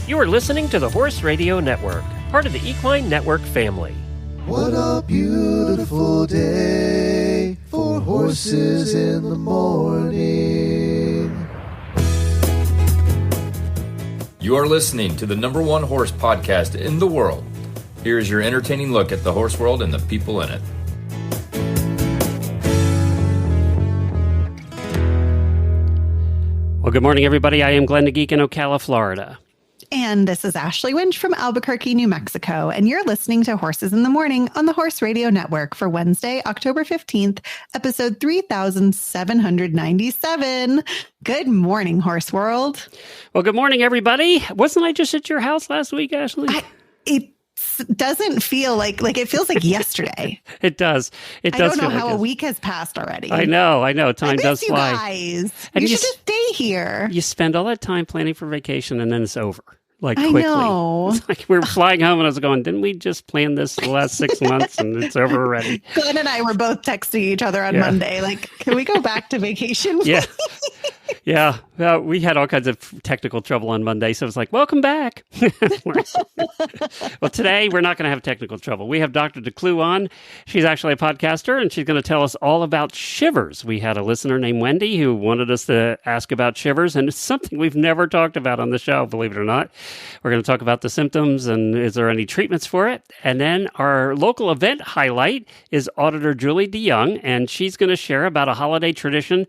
You are listening to the Horse Radio Network, part of the Equine Network family. What a beautiful day for horses in the morning. You are listening to the #1 horse podcast in the world. Here is your entertaining look at the horse world and the people in it. Well, good morning, everybody. I am Glenn the Geek in Ocala, Florida. And this is Ashley Winch from Albuquerque, New Mexico. And you're listening to Horses in the Morning on the Horse Radio Network for Wednesday, October 15th, episode 3797. Good morning, Horse World. Well, good morning, everybody. Wasn't I just at your house last week, Ashley? It doesn't feel like it feels like yesterday. It does. It does. I don't know feel how like a week has passed already. I know. Time does fly. Guys. And you should just stay here. You spend all that time planning for vacation and then it's over. Like quickly. I know. It's like we were flying home and I was going, didn't we just plan this the last 6 months and it's over already? Glenn and I were both texting each other on Monday. Like, can we go back to vacation? Yeah. Yeah. Well, we had all kinds of technical trouble on Monday. So it was like, welcome back. Well, today we're not going to have technical trouble. We have Dr. Declue on. She's actually a podcaster and she's going to tell us all about Shivers. We had a listener named Wendy who wanted us to ask about Shivers, and it's something we've never talked about on the show, believe it or not. We're going to talk about the symptoms and is there any treatments for it? And then our local event highlight is Auditor DeYoung, and she's going to share about a holiday tradition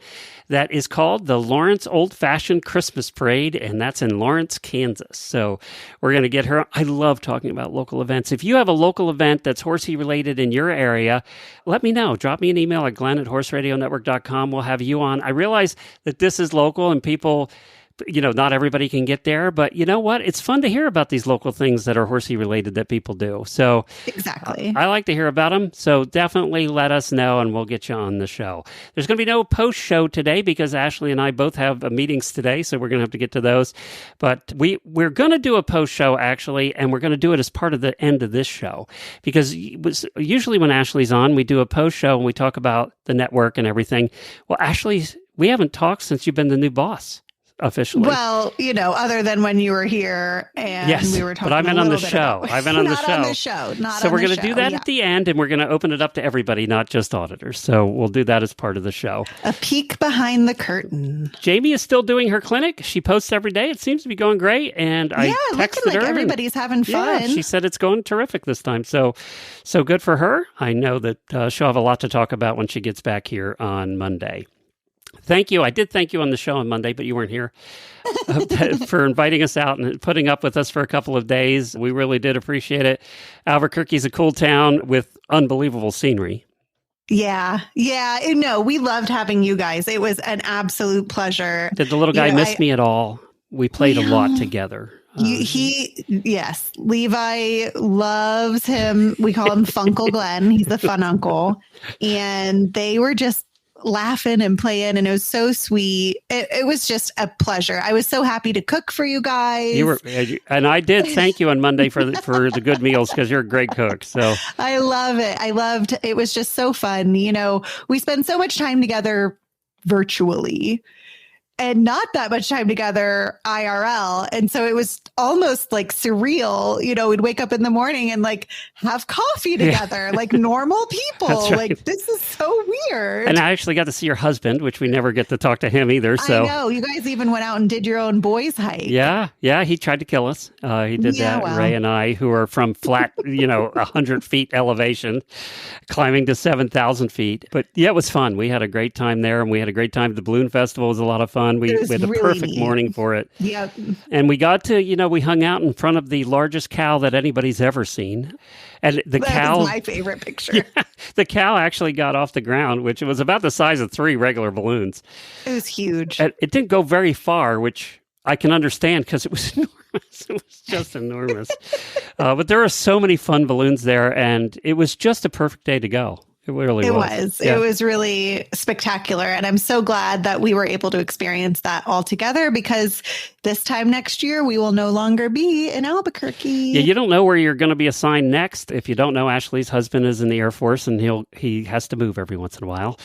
that is called the Lawrence Old-Fashioned Christmas Parade, and that's in Lawrence, Kansas. So we're going to get her. I love talking about local events. If you have a local event that's horsey related in your area, let me know. Drop me an email at glenn@horseradionetwork.com. We'll have you on. I realize that this is local and people, not everybody can get there, but you know what? It's fun to hear about these local things that are horsey related that people do. So exactly. I like to hear about them. So definitely let us know and we'll get you on the show. There's going to be no post show today because Ashley and I both have meetings today. So we're going to have to get to those, but we're going to do a post show actually, and we're going to do it as part of the end of this show because usually when Ashley's on, we do a post show and we talk about the network and everything. Well, Ashley, we haven't talked since you've been the new boss. Officially. Well, other than when you were here and we were talking. But I've been on the show. I've been on the show. Not on the show. So we're going to do that at the end, and we're going to open it up to everybody, not just auditors. So we'll do that as part of the show. A peek behind the curtain. Jamie is still doing her clinic. She posts every day. It seems to be going great. And I texted her. Everybody's having fun. Yeah, she said it's going terrific this time. So good for her. I know that she'll have a lot to talk about when she gets back here on Monday. Thank you. I did thank you on the show on Monday, but you weren't here for inviting us out and putting up with us for a couple of days. We really did appreciate it. Albuquerque's a cool town with unbelievable scenery. Yeah. No, we loved having you guys. It was an absolute pleasure. Did the little guy miss me at all? We played a lot together. Yes. Levi loves him. We call him Funkle Glenn. He's the fun uncle. And they were just laughing and playing, and it was so sweet. It was just a pleasure. I was so happy to cook for you guys. And I did thank you on Monday for the good meals because you're a great cook. So I love it. It was just so fun. We spend so much time together virtually and not that much time together IRL. And so it was almost like surreal. We'd wake up in the morning and have coffee together like normal people. That's right. Like, this is so weird. And I actually got to see your husband, which we never get to talk to him either. So I know. You guys even went out and did your own boys hike. Yeah. He tried to kill us. He did that. Well. Ray and I, who are from flat, 100 feet elevation, climbing to 7,000 feet. But yeah, it was fun. We had a great time there, and we had a great time. The Balloon Festival was a lot of fun. We had a perfect morning for it. Yep. And we got to, we hung out in front of the largest cow that anybody's ever seen. And the cow was my favorite picture. Yeah, the cow actually got off the ground, which was about the size of 3 regular balloons. It was huge. And it didn't go very far, which I can understand because it was enormous. It was just enormous. But there were so many fun balloons there, and it was just a perfect day to go. It really was. It was really spectacular. And I'm so glad that we were able to experience that all together, because this time next year, we will no longer be in Albuquerque. Yeah, you don't know where you're going to be assigned next. If you don't know, Ashley's husband is in the Air Force, and he has to move every once in a while.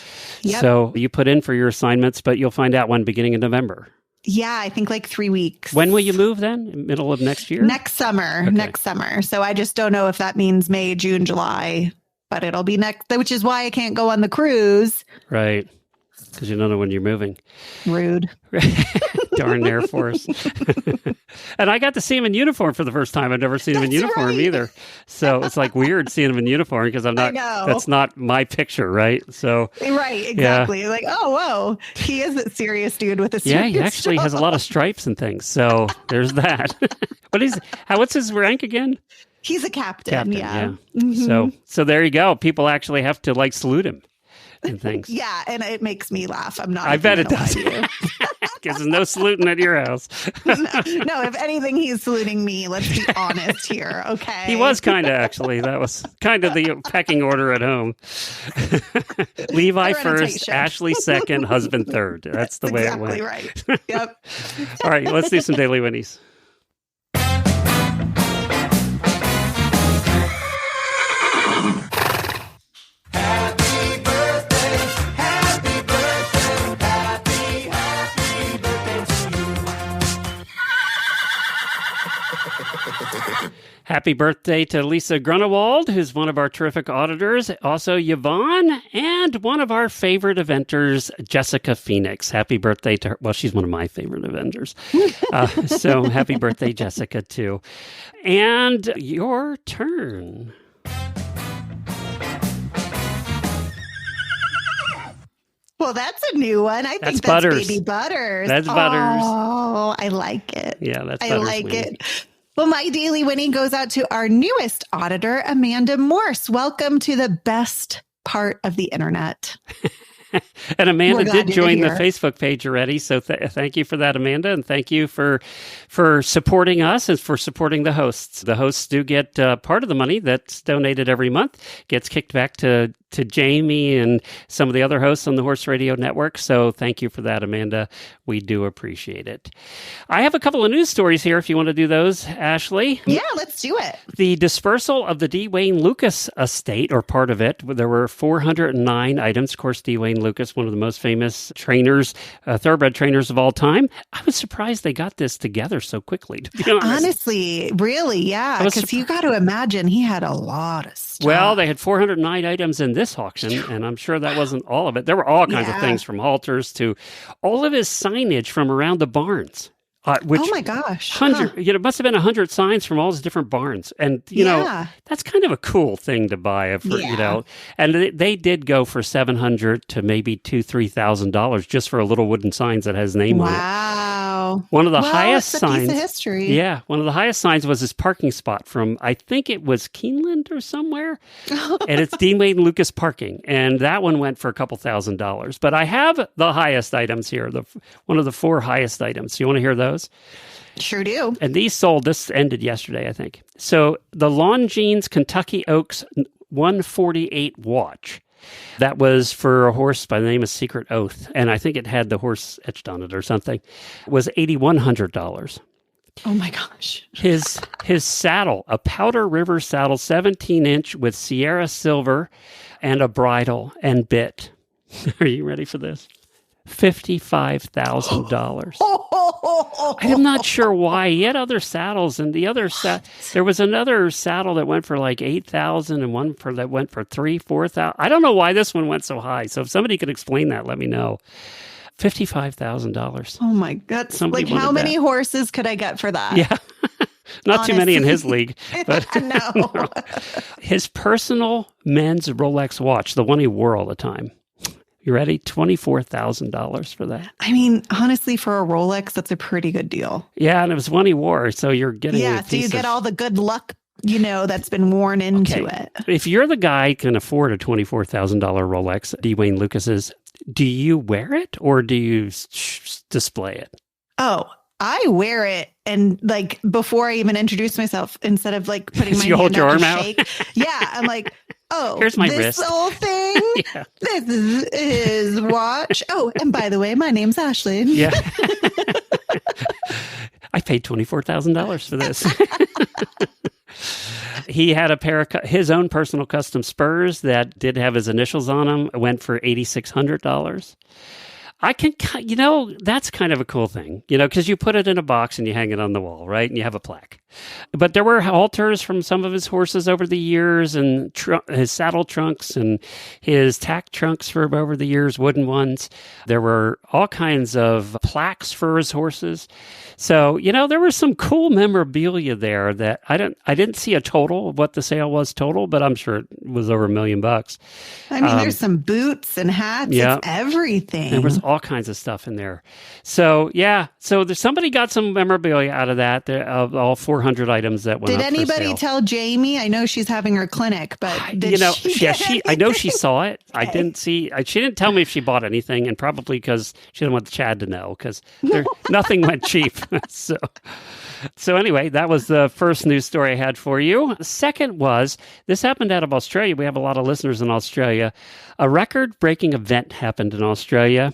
Yep. So you put in for your assignments, but you'll find out when, beginning of November. Yeah, I think like 3 weeks. When will you move then? Middle of next year? Next summer. Okay. Next summer. So I just don't know if that means May, June, July, but it'll be next, which is why I can't go on the cruise. Right. Because you don't know when you're moving. Rude. Darn Air Force. And I got to see him in uniform for the first time. I've never seen him in uniform either. So it's like weird seeing him in uniform because that's not my picture, right? So right, exactly. Yeah. Like, oh, whoa, he is a serious dude with a serious he actually has a lot of stripes and things. So there's that. What's his rank again? He's a captain. Yeah. Mm-hmm. So there you go. People actually have to like salute him and things. Yeah, and it makes me laugh. I bet it does. Because there's no saluting at your house. No, if anything, he's saluting me. Let's be honest here, okay? He was kind of, actually. That was kind of the pecking order at home. Levi first, Ashley second, husband third. That's the way it went. Exactly right. Yep. All right, let's do some Daily Whinnies. Happy birthday to Lisa Grunewald, who's one of our terrific auditors. Also, Yvonne, and one of our favorite eventers, Jessica Phoenix. Happy birthday to her. Well, she's one of my favorite eventers. So happy birthday, Jessica, too. And your turn. Well, that's a new one. I think that's Butters. Baby Butters. That's Butters. Oh, I like it. Yeah, that's Butters. I like it. Well, my Daily Winnie goes out to our newest auditor, Amanda Morse. Welcome to the best part of the internet. And Amanda did join the Facebook page already, so thank you for that, Amanda, and thank you for supporting us and for supporting the hosts. The hosts do get part of the money that's donated every month, gets kicked back to Jamie and some of the other hosts on the Horse Radio Network, so thank you for that, Amanda. We do appreciate it. I have a couple of news stories here if you want to do those, Ashley. Yeah, let's do it. The dispersal of the DeWayne Lucas estate, or part of it, there were 409 items. Of course, DeWayne Lucas, one of the most famous trainers, thoroughbred trainers of all time. I was surprised they got this together so quickly, to be honest. Honestly, really, yeah. Because you got to imagine he had a lot of stuff. Well, they had 409 items in this auction, and I'm sure that wasn't all of it. There were all kinds of things, from halters to all of his signage from around the barns. Which, oh my gosh. It must have been 100 signs from all his different barns. And, you know, that's kind of a cool thing to buy, you know. And they did go for $700 to maybe $2,000-$3,000 just for a little wooden signs that has his name on it. Wow. One of the highest signs. Piece of history. Yeah. One of the highest signs was his parking spot from, I think it was Keeneland or somewhere. And it's DeWayne Lucas parking. And that one went for a couple $1,000s. But I have the highest items here, one of the 4 highest items. You want to hear those? Sure do. And these sold, this ended yesterday, I think. So the Longines Kentucky Oaks 148 watch. That was for a horse by the name of Secret Oath. And I think it had the horse etched on it or something. It was $8,100. Oh my gosh. His saddle, a Powder River saddle, 17-inch with Sierra silver and a bridle and bit. Are you ready for this? $55,000. I'm not sure why. He had other saddles, and the other there was another saddle that went for like $8,000, and one that went for $3,000-$4,000. I don't know why this one went so high. So if somebody could explain that, let me know. $55,000. Oh my God! Like, how many horses could I get for that? Yeah. Not honestly. Too many in his league. But no. His personal men's Rolex watch, the one he wore all the time. You ready? $24,000 for that. I mean, honestly, for a Rolex, that's a pretty good deal. Yeah, and it was one he wore, so you're getting so you get all the good luck, that's been worn into it. If you're the guy who can afford a $24,000 Rolex, DeWayne Lucas's, do you wear it or do you display it? Oh, I wear it, and like before I even introduce myself, instead of like putting my hand out and shake, I'm like, oh, here's my this wrist. Little thing. This is his watch. Oh, and by the way, my name's Ashley. Yeah, I paid $24,000 for this. He had a pair of his own personal custom spurs that did have his initials on them. Went for $8,600. I can, that's kind of a cool thing, because you put it in a box and you hang it on the wall, right? And you have a plaque. But there were halters from some of his horses over the years, and his saddle trunks and his tack trunks for over the years, wooden ones. There were all kinds of plaques for his horses. So, there was some cool memorabilia there that I didn't see a total of what the sale was total, but I'm sure it was over $1 million. I mean, there's some boots and hats. Yeah. It's everything. There was all kinds of stuff in there. So, yeah. So somebody got some memorabilia out of that, of all 400 items that went up for sale. Did anybody tell Jamie? I know she's having her clinic, but I know she saw it. Okay. I didn't see. She didn't tell me if she bought anything, and probably because she didn't want Chad to know, because nothing went cheap. So anyway, that was the first news story I had for you. The second was, this happened out of Australia. We have a lot of listeners in Australia. A record-breaking event happened in Australia.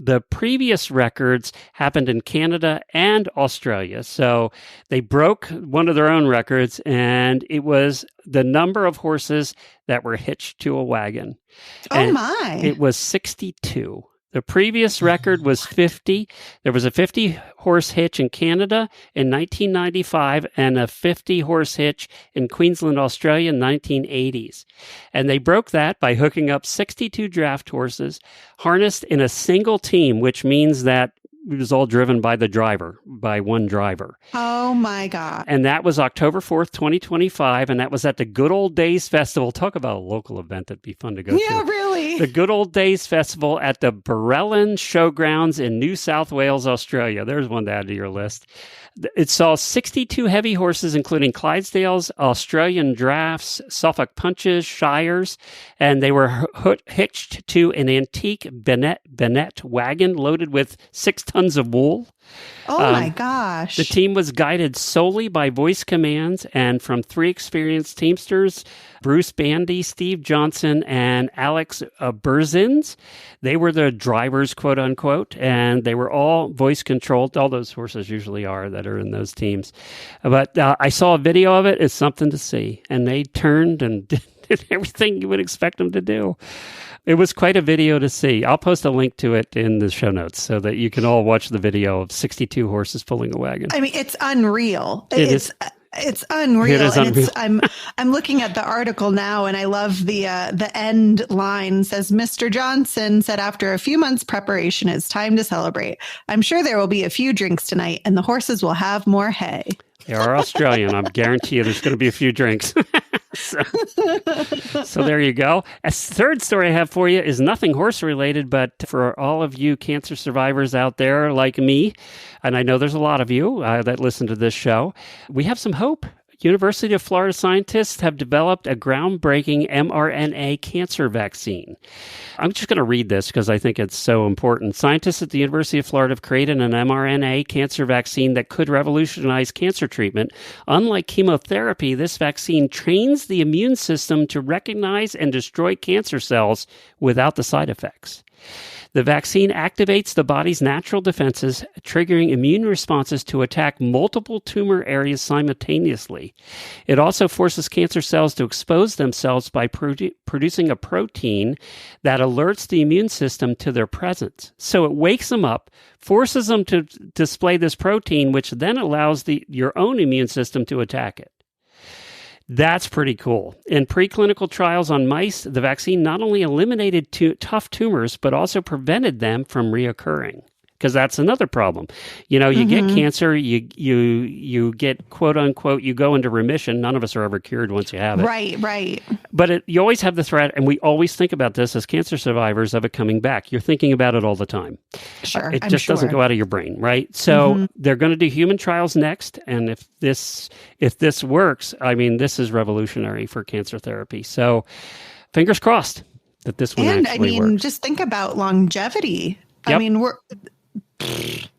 The previous records happened in Canada and Australia. So they broke one of their own records, and it was the number of horses that were hitched to a wagon. Oh, my. It was 62. The previous record was 50. There was a 50-horse hitch in Canada in 1995 and a 50-horse hitch in Queensland, Australia in 1980s. And they broke that by hooking up 62 draft horses harnessed in a single team, which means that it was all driven by one driver. Oh, my God. And that was October 4th, 2025, and that was at the Good Old Days Festival. Talk about a local event that'd be fun to go to. Yeah, really. The Good Old Days Festival at the Barellan Showgrounds in New South Wales, Australia. There's one to add to your list. It saw 62 heavy horses, including Clydesdales, Australian Drafts, Suffolk Punches, Shires, and they were hitched to an antique Bennett wagon loaded with 6 tons of wool. Oh, my gosh. The team was guided solely by voice commands and from 3 experienced teamsters, Bruce Bandy, Steve Johnson, and Alex Burzins. They were the drivers, quote unquote, and they were all voice controlled. All those horses usually are that are in those teams. But I saw a video of it. It's something to see. And they turned and did everything you would expect them to do. It was quite a video to see. I'll post a link to it in the show notes so that you can all watch the video of 62 horses pulling a wagon. I mean, it's unreal. It's It unreal. is unreal. I'm looking at the article now, and I love the end line says, Mr. Johnson said after a few months preparation, it's time to celebrate. I'm sure there will be a few drinks tonight, and the horses will have more hay. They are Australian. I guarantee you there's going to be a few drinks. So there you go. A third story I have for you is nothing horse related, but for all of you cancer survivors out there like me, and I know there's a lot of you that listen to this show, we have some hope. University of Florida scientists have developed a groundbreaking mRNA cancer vaccine. I'm just going to read this because I think it's so important. Scientists at the University of Florida have created an mRNA cancer vaccine that could revolutionize cancer treatment. Unlike chemotherapy, this vaccine trains the immune system to recognize and destroy cancer cells without the side effects. The vaccine activates the body's natural defenses, triggering immune responses to attack multiple tumor areas simultaneously. It also forces cancer cells to expose themselves by producing a protein that alerts the immune system to their presence. So it wakes them up, forces them to display this protein, which then allows your own immune system to attack it. That's pretty cool. In preclinical trials on mice, the vaccine not only eliminated tough tumors, but also prevented them from reoccurring. Because that's another problem. You get cancer, you get, quote unquote, you go into remission. None of us are ever cured once you have it. Right. But you always have the threat, and we always think about this as cancer survivors, of it coming back. You're thinking about it all the time. Sure, it just doesn't go out of your brain, right? So they're going to do human trials next, and if this works, I mean, this is revolutionary for cancer therapy. So fingers crossed that this one actually works. Just think about longevity. Yep. I mean,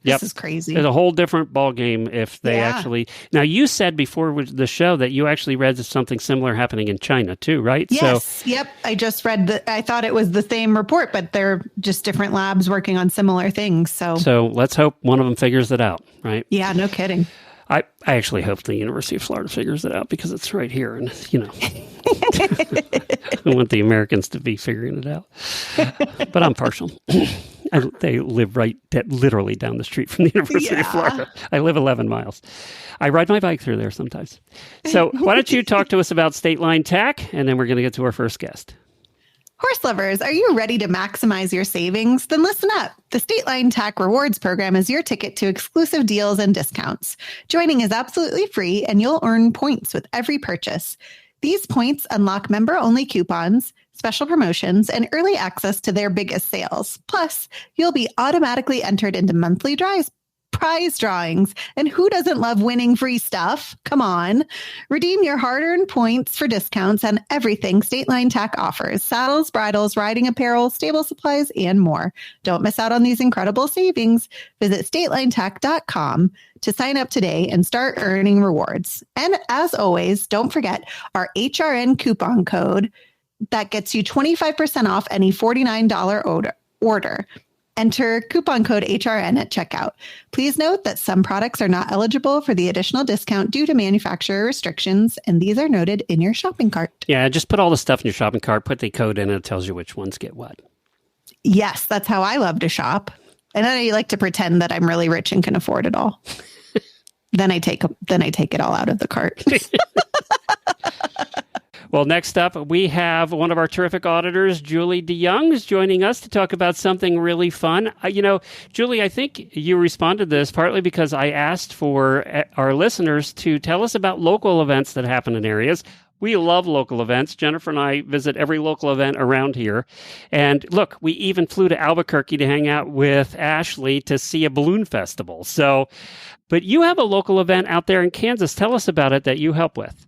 this is crazy. It's a whole different ballgame if they actually... Now, you said before the show that you actually read something similar happening in China too, right? Yes. Yep. I just read I thought it was the same report, but they're just different labs working on similar things. So let's hope one of them figures it out, right? Yeah, no kidding. I actually hope the University of Florida figures it out because it's right here. And, I want the Americans to be figuring it out. But I'm partial. They live literally down the street from the University of Florida. I live 11 miles. I ride my bike through there sometimes. So why don't you talk to us about State Line Tack, and then we're going to get to our first guest. Horse lovers, are you ready to maximize your savings? Then listen up. The State Line Tack Rewards Program is your ticket to exclusive deals and discounts. Joining is absolutely free, and you'll earn points with every purchase. These points unlock member-only coupons, special promotions, and early access to their biggest sales. Plus, you'll be automatically entered into monthly prize drawings. And who doesn't love winning free stuff? Come on. Redeem your hard-earned points for discounts on everything State Line Tack offers: saddles, bridles, riding apparel, stable supplies, and more. Don't miss out on these incredible savings. Visit statelinetack.com to sign up today and start earning rewards. And as always, don't forget our HRN coupon code that gets you 25% off any $49 order. Enter coupon code HRN at checkout. Please note that some products are not eligible for the additional discount due to manufacturer restrictions, and these are noted in your shopping cart. Yeah, just put all the stuff in your shopping cart, put the code in, and it tells you which ones get what. Yes, that's how I love to shop. And then I like to pretend that I'm really rich and can afford it all. Then I take it all out of the cart. Well, next up, we have one of our terrific auditors, Julie DeYoung, is joining us to talk about something really fun. Julie, I think you responded to this partly because I asked for our listeners to tell us about local events that happen in areas. We love local events. Jennifer and I visit every local event around here. And look, we even flew to Albuquerque to hang out with Ashley to see a balloon festival. But you have a local event out there in Kansas. Tell us about it that you help with.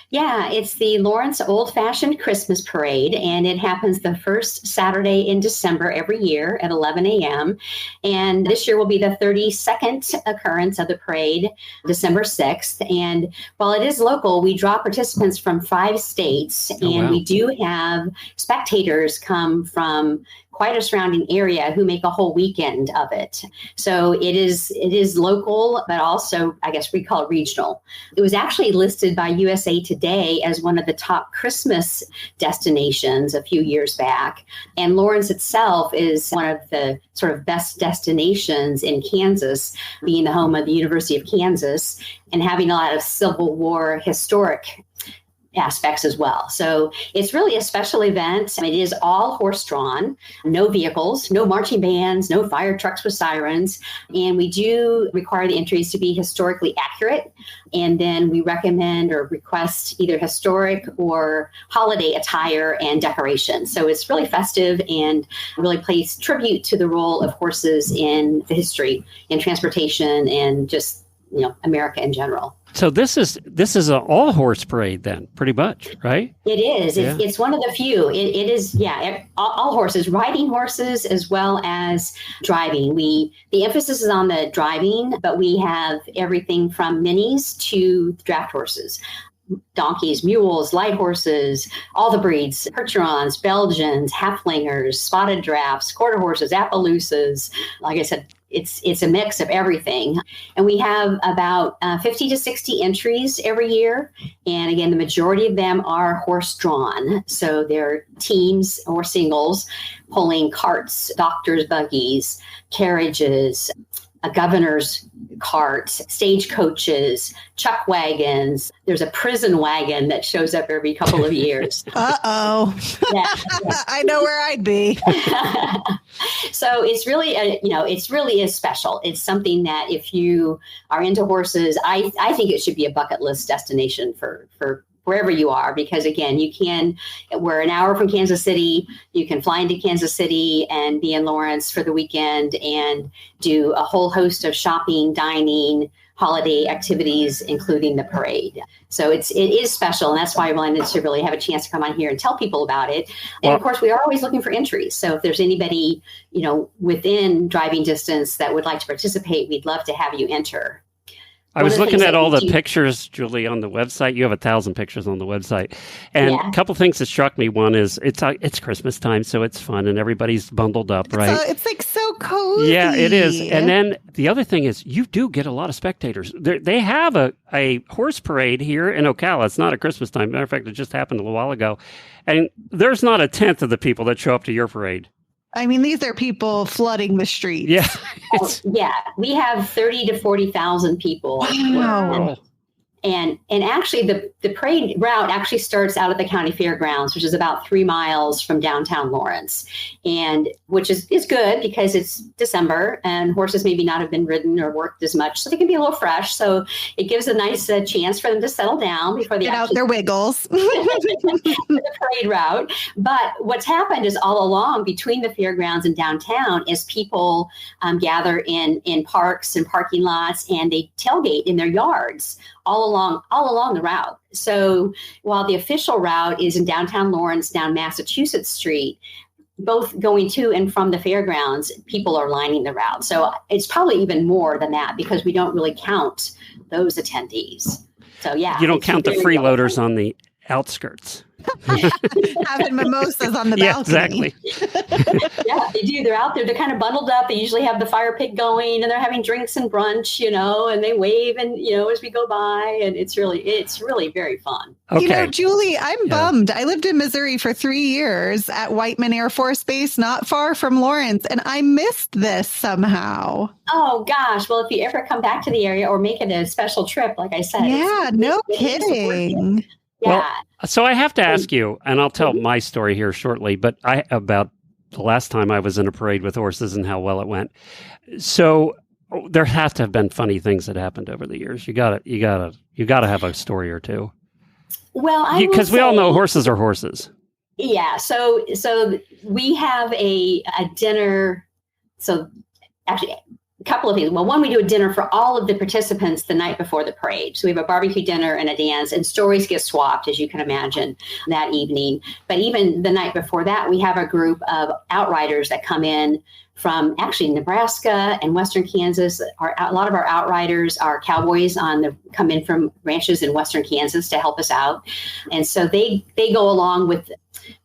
Yeah, it's the Lawrence Old Fashioned Christmas Parade, and it happens the first Saturday in December every year at 11 a.m. And this year will be the 32nd occurrence of the parade, December 6th. And while it is local, we draw participants from 5 states, and we do have spectators come from quite a surrounding area who make a whole weekend of it. So it is local, but also, I guess we call it regional. It was actually listed by USA Today as one of the top Christmas destinations a few years back. And Lawrence itself is one of the sort of best destinations in Kansas, being the home of the University of Kansas and having a lot of Civil War historic aspects as well. So it's really a special event. It is all horse-drawn, no vehicles, no marching bands, no fire trucks with sirens. And we do require the entries to be historically accurate. And then we recommend or request either historic or holiday attire and decoration. So it's really festive and really pays tribute to the role of horses in the history in transportation and just, America in general. So this is an all horse parade then, pretty much, right? It is. It's one of the few. It is, all horses, riding horses as well as driving. The emphasis is on the driving, but we have everything from minis to draft horses. Donkeys, mules, light horses, all the breeds, Percherons, Belgians, Haflingers, spotted drafts, quarter horses, Appaloosas. Like I said, it's a mix of everything. And we have about 50 to 60 entries every year. And again, the majority of them are horse-drawn. So they're teams or singles pulling carts, doctors' buggies, carriages, a governor's cart, stagecoaches, chuck wagons. There's a prison wagon that shows up every couple of years. Uh-oh. Yeah. I know where I'd be. So it's really, it's really special. It's something that if you are into horses, I think it should be a bucket list destination for wherever you are, because again, we're an hour from Kansas City. You can fly into Kansas City and be in Lawrence for the weekend and do a whole host of shopping, dining, holiday activities, including the parade. So it is special. And that's why I wanted to really have a chance to come on here and tell people about it. And of course, we are always looking for entries. So if there's anybody, within driving distance that would like to participate, we'd love to have you enter. I was looking at all the pictures, Julie, on the website. You have 1,000 pictures on the website. And a couple things that struck me. One is it's Christmas time, so it's fun, and everybody's bundled up, right? So it's like so cozy. Yeah, it is. And then the other thing is you do get a lot of spectators. They have a horse parade here in Ocala. It's not at Christmas time. Matter of fact, it just happened a little while ago. And there's not a tenth of the people that show up to your parade. I mean, these are people flooding the streets. Yeah. Yeah, we have 30 to 40,000 people. Wow. And actually, the parade route actually starts out at the county fairgrounds, which is about 3 miles from downtown Lawrence, and which is good because it's December and horses maybe not have been ridden or worked as much, so they can be a little fresh. So it gives a nice chance for them to settle down before they get out their wiggles. the parade route. But what's happened is all along between the fairgrounds and downtown is people gather in parks and parking lots, and they tailgate in their yards all along the route. So while the official route is in downtown Lawrence down Massachusetts Street, both going to and from the fairgrounds, people are lining the route. So it's probably even more than that because we don't really count those attendees. So yeah. You don't count the freeloaders on the outskirts. Having mimosas on the balcony. Yeah, exactly. Yeah, they do. They're out there. They're kind of bundled up. They usually have the fire pit going, and they're having drinks and brunch, and they wave, and as we go by, and it's really very fun. Okay. Julie, I'm bummed. I lived in Missouri for 3 years at Whiteman Air Force Base, not far from Lawrence, and I missed this somehow. Oh gosh. Well, if you ever come back to the area or make it a special trip, like I said. Yeah, no kidding. Yeah. Well, so I have to ask you, and I'll tell my story here shortly, but about the last time I was in a parade with horses and how well it went. So there have to have been funny things that happened over the years. You gotta have a story or two. Well, because we all know horses are horses. Yeah. So we have a dinner. So actually, a couple of things. Well, one, we do a dinner for all of the participants the night before the parade. So we have a barbecue dinner and a dance, and stories get swapped, as you can imagine, that evening. But even the night before that, we have a group of outriders that come in from actually Nebraska and Western Kansas. A lot of our outriders are cowboys come in from ranches in Western Kansas to help us out. And so they go along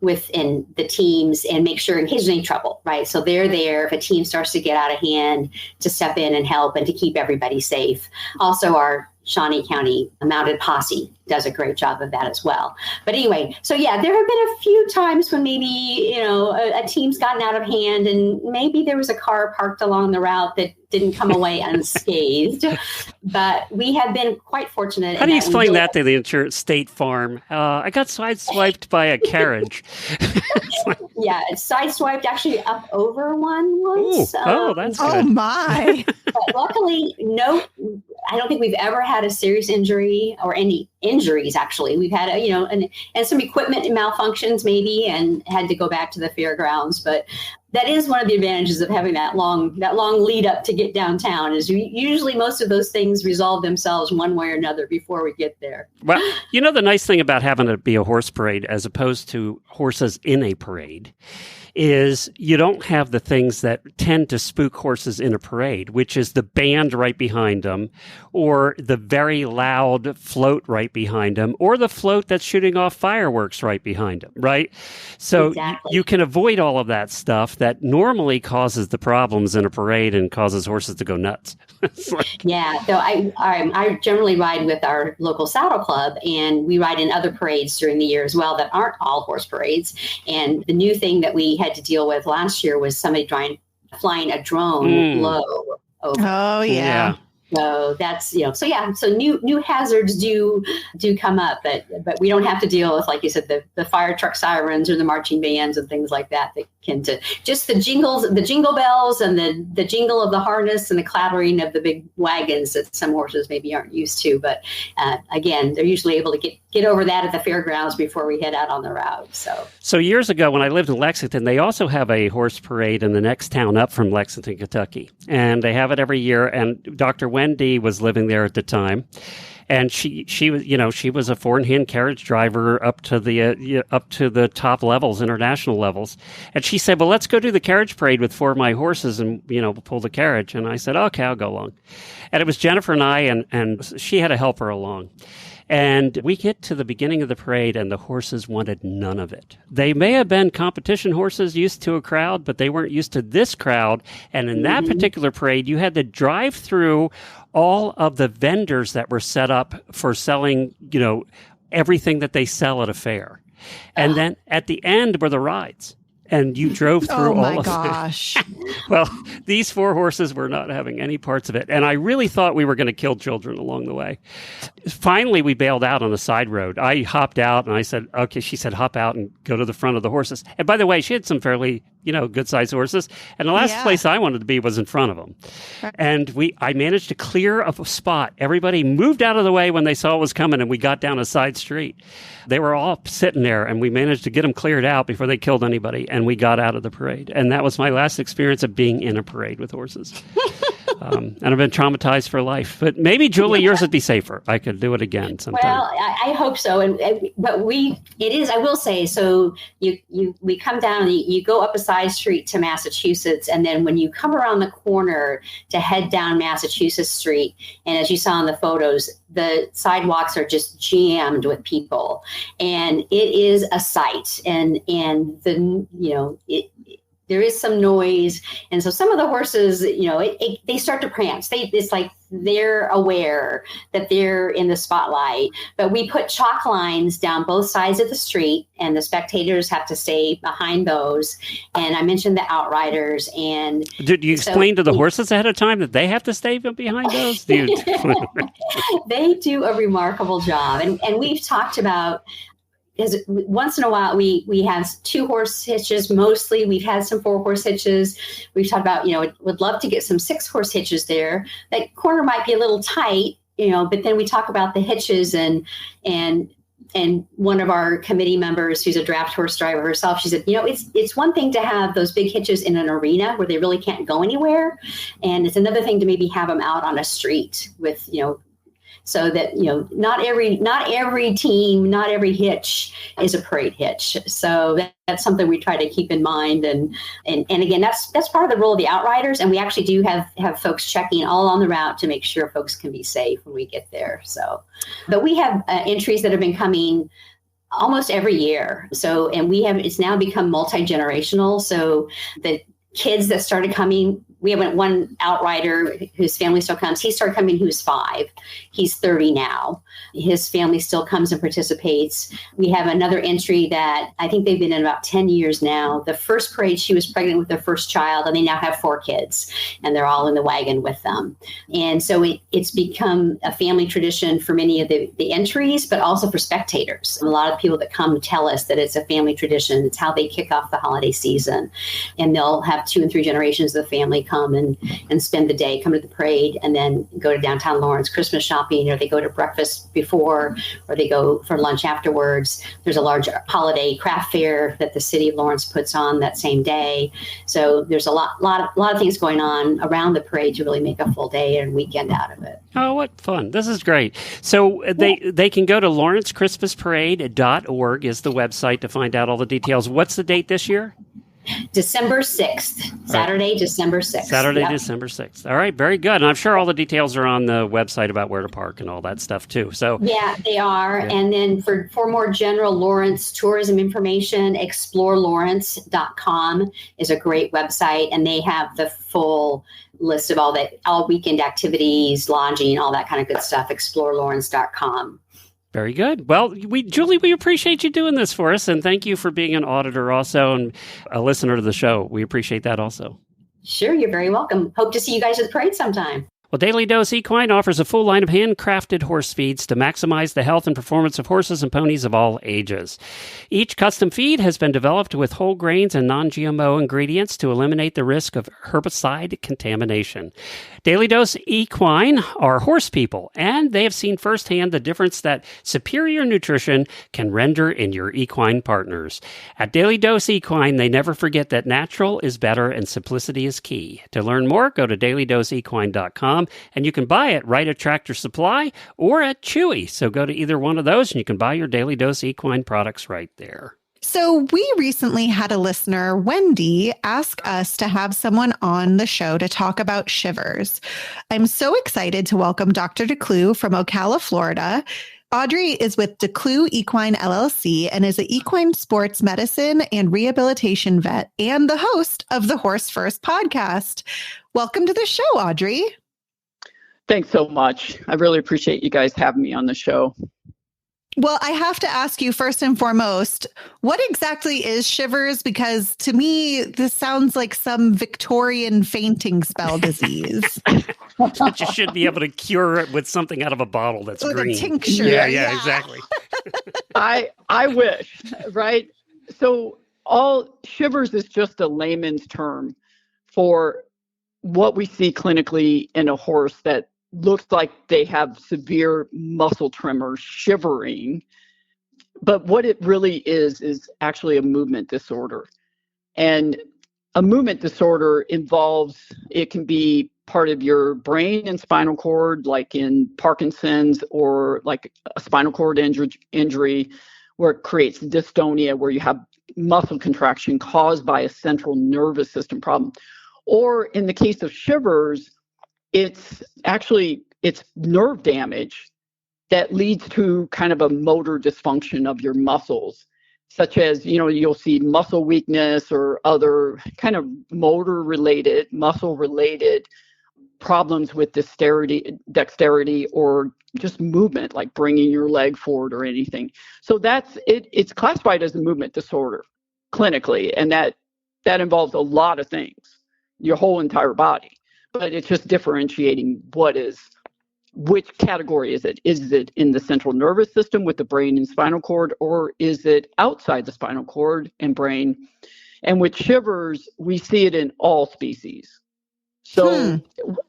within the teams and make sure in case there's any trouble, right? So they're there if a team starts to get out of hand to step in and help and to keep everybody safe. Also, our Shawnee County Mounted Posse does a great job of that as well. But anyway, so yeah, there have been a few times when maybe, a team's gotten out of hand and maybe there was a car parked along the route that didn't come away unscathed. But we have been quite fortunate. How do you explain that to the insurance State Farm? I got sideswiped by a carriage. Yeah, it's sideswiped actually up over one once. Oh, that's good. Oh my. But luckily, I don't think we've ever had a serious injury or any injuries. Actually, we've had and some equipment malfunctions maybe, and had to go back to the fairgrounds. But that is one of the advantages of having that long lead up to get downtown. Is usually most of those things resolve themselves one way or another before we get there. Well, the nice thing about having it be a horse parade as opposed to horses in a parade is you don't have the things that tend to spook horses in a parade, which is the band right behind them, or the very loud float right behind them, or the float that's shooting off fireworks right behind them, right? So exactly. You can avoid all of that stuff that normally causes the problems in a parade and causes horses to go nuts. Yeah, so I generally ride with our local saddle club, and we ride in other parades during the year as well that aren't all horse parades. And the new thing that we had to deal with last year was somebody flying a drone low over. Oh yeah. So that's so new hazards do come up, but we don't have to deal with, like you said, the fire truck sirens or the marching bands and things like that can just the jingle bells and the jingle of the harness and the clattering of the big wagons that some horses maybe aren't used to. But again, they're usually able to get over that at the fairgrounds before we head out on the route. So years ago when I lived in Lexington, they also have a horse parade in the next town up from Lexington, Kentucky, and they have it every year. And Dr. Wendy was living there at the time, and she was she was a 4-in-hand carriage driver up to the top levels, international levels, and she said, "Well, let's go do the carriage parade with 4 of my horses and pull the carriage." And I said, "Okay, I'll go along." And it was Jennifer and I, and she had to help her along. And we get to the beginning of the parade, and the horses wanted none of it. They may have been competition horses used to a crowd, but they weren't used to this crowd. And in that particular parade, you had to drive through all of the vendors that were set up for selling, everything that they sell at a fair. And then at the end were the rides. And you drove through all of it. Oh, my gosh. Well, these 4 horses were not having any parts of it. And I really thought we were going to kill children along the way. Finally, we bailed out on a side road. I hopped out and I said, okay, she said, hop out and go to the front of the horses. And by the way, she had some fairly, good-sized horses. And the last place I wanted to be was in front of them. Right. And I managed to clear a spot. Everybody moved out of the way when they saw it was coming, and we got down a side street. They were all sitting there, and we managed to get them cleared out before they killed anybody, and we got out of the parade. And that was my last experience of being in a parade with horses. And I've been traumatized for life. But maybe, Julie, yours would be safer. I could do it again sometime. Well, I hope so. But I will say, so we come down and you go up a side street to Massachusetts, and then when you come around the corner to head down Massachusetts Street, and as you saw in the photos, the sidewalks are just jammed with people, and it is a sight. And there is some noise, and so some of the horses, they start to prance. It's like they're aware that they're in the spotlight. But we put chalk lines down both sides of the street, and the spectators have to stay behind those. And I mentioned the outriders. And did you explain to the horses ahead of time that they have to stay behind those? They do a remarkable job, and we've talked about. Because once in a while we have 2 horse hitches. Mostly we've had some 4 horse hitches. We've talked about, would love to get some 6 horse hitches there. That corner might be a little tight, but then we talk about the hitches and one of our committee members, who's a draft horse driver herself, she said, it's one thing to have those big hitches in an arena where they really can't go anywhere. And it's another thing to maybe have them out on a street with, so that, not every team, not every hitch is a parade hitch. So that's something we try to keep in mind. And again, that's part of the role of the outriders. And we actually do have folks checking all on the route to make sure folks can be safe when we get there. So, but we have entries that have been coming almost every year. So, and it's now become multi-generational. So the kids that started coming, we have one outrider whose family still comes. He started coming, he was 5. He's 30 now. His family still comes and participates. We have another entry that I think they've been in about 10 years now. The first parade, she was pregnant with their first child, and they now have 4 kids, and they're all in the wagon with them. And so it's become a family tradition for many of the entries, but also for spectators. A lot of people that come tell us that it's a family tradition. It's how they kick off the holiday season. And they'll have 2 and 3 generations of the family come and spend the day, come to the parade, and then go to downtown Lawrence Christmas shopping, or they go to breakfast before, or they go for lunch afterwards. There's a large holiday craft fair that the city of Lawrence puts on that same day. So there's a lot of things going on around the parade to really make a full day and weekend out of it. Oh, what fun. This is great. So they can go to lawrencechristmasparade.org is the website to find out all the details. What's the date this year? December 6th, Saturday, right. December 6th. Saturday, yep. December 6th. All right, very good. And I'm sure all the details are on the website about where to park and all that stuff too. So yeah, they are. Yeah. And then for more general Lawrence tourism information, explorelawrence.com is a great website, and they have the full list of all weekend activities, lodging, all that kind of good stuff, explorelawrence.com. Very good. Well, Julie, we appreciate you doing this for us, and thank you for being an auditor also and a listener to the show. We appreciate that also. Sure, you're very welcome. Hope to see you guys at the parade sometime. Well, Daily Dose Equine offers a full line of handcrafted horse feeds to maximize the health and performance of horses and ponies of all ages. Each custom feed has been developed with whole grains and non-GMO ingredients to eliminate the risk of herbicide contamination. Daily Dose Equine are horse people, and they have seen firsthand the difference that superior nutrition can render in your equine partners. At Daily Dose Equine, they never forget that natural is better and simplicity is key. To learn more, go to dailydoseequine.com, and you can buy it right at Tractor Supply or at Chewy. So go to either one of those, and you can buy your Daily Dose Equine products right there. So we recently had a listener, Wendy, ask us to have someone on the show to talk about Shivers. I'm so excited to welcome Dr. Declue from Ocala, Florida. Audrey is with Declue Equine LLC and is an equine sports medicine and rehabilitation vet and the host of the Horse First podcast. Welcome to the show, Audrey. Thanks so much. I really appreciate you guys having me on the show. Well, I have to ask you first and foremost, what exactly is Shivers? Because to me, this sounds like some Victorian fainting spell disease. That you should be able to cure it with something out of a bottle that's With green. a tincture. Yeah, exactly. I wish, right? So all Shivers is just a layman's term for what we see clinically in a horse that looks like they have severe muscle tremors, shivering. But what it really is actually a movement disorder. And a movement disorder involves, it can be part of your brain and spinal cord, like in Parkinson's, or like a spinal cord injury where it creates dystonia, where you have muscle contraction caused by a central nervous system problem. Or in the case of Shivers, it's nerve damage that leads to kind of a motor dysfunction of your muscles, such as, you'll see muscle weakness or other kind of muscle related problems with dexterity or just movement, like bringing your leg forward or anything. So that's it. It's classified as a movement disorder clinically, and that involves a lot of things, your whole entire body. But it's just differentiating which category is it? Is it in the central nervous system with the brain and spinal cord, or is it outside the spinal cord and brain? And with Shivers, we see it in all species. So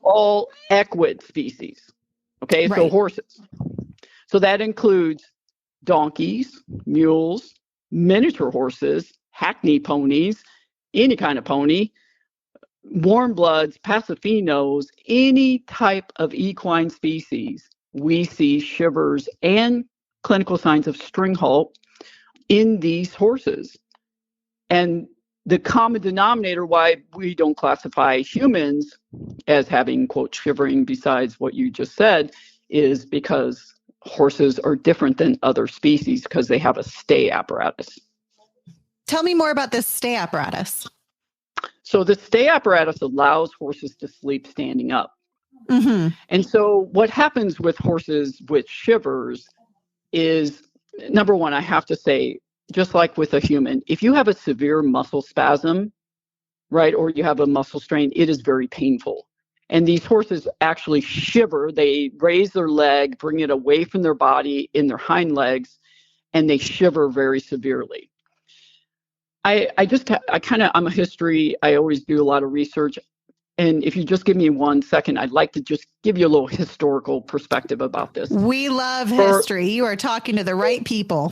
all equid species, okay? Right. So horses. So that includes donkeys, mules, miniature horses, hackney ponies, any kind of pony, warm bloods, Pasafinos, any type of equine species, we see Shivers and clinical signs of string halt in these horses. And the common denominator why we don't classify humans as having, quote, shivering besides what you just said is because horses are different than other species because they have a stay apparatus. Tell me more about this stay apparatus. So the stay apparatus allows horses to sleep standing up. Mm-hmm. And so what happens with horses with Shivers is, number one, I have to say, just like with a human, if you have a severe muscle spasm, right, or you have a muscle strain, it is very painful. And these horses actually shiver. They raise their leg, bring it away from their body in their hind legs, and they shiver very severely. I'm a history. I always do a lot of research. And if you just give me 1 second, I'd like to just give you a little historical perspective about this. We love history. You are talking to the right people.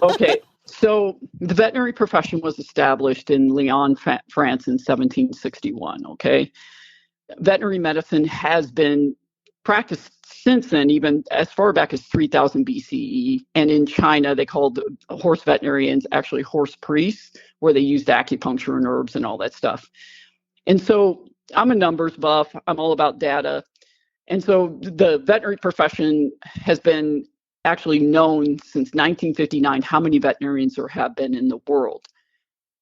Okay. So the veterinary profession was established in Lyon, France in 1761. Okay. Veterinary medicine has been practiced since then, even as far back as 3000 BCE. And in China, they called horse veterinarians actually horse priests, where they used acupuncture and herbs and all that stuff. And so I'm a numbers buff. I'm all about data. And so the veterinary profession has been actually known since 1959 how many veterinarians there have been in the world.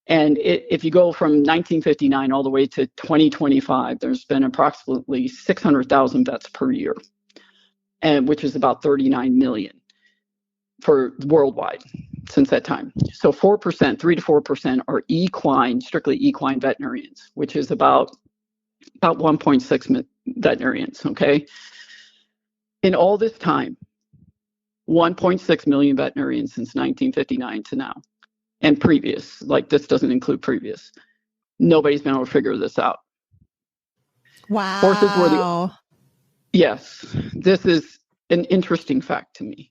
And if you go from 1959 all the way to 2025, there's been approximately 600,000 vets per year, and which is about 39 million for worldwide since that time. So 4%, 3 to 4% are strictly equine veterinarians, which is about 1.6 veterinarians, okay? In all this time, 1.6 million veterinarians since 1959 to now. And previous, like this doesn't include previous. Nobody's been able to figure this out. Wow. Horses were yes, this is an interesting fact to me.